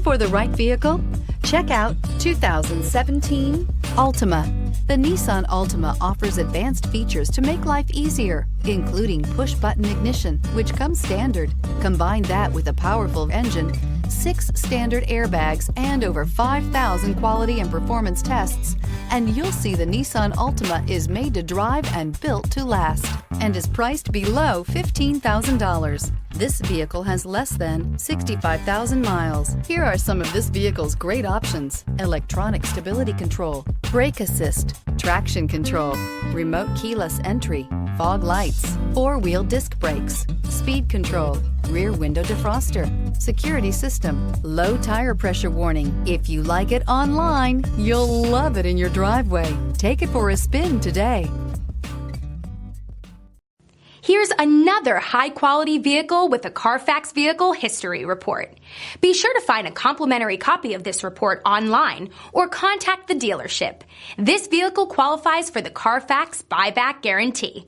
for the right vehicle? Check out 2017 Altima. The Nissan Altima offers advanced features to make life easier, including push-button ignition, which comes standard. Combine that with a powerful engine, 6 standard airbags, and over 5,000 quality and performance tests, and you'll see the Nissan Altima is made to drive and built to last, and is priced below $15,000. This vehicle has less than 65,000 miles. Here are some of this vehicle's great options: electronic stability control, brake assist, traction control, remote keyless entry, fog lights, 4-wheel disc brakes, speed control, rear window defroster, security system, low tire pressure warning. If you like it online, you'll love it in your driveway. Take it for a spin today. Here's another high-quality vehicle with a CARFAX Vehicle History Report. Be sure to find a complimentary copy of this report online or contact the dealership. This vehicle qualifies for the CARFAX Buyback Guarantee.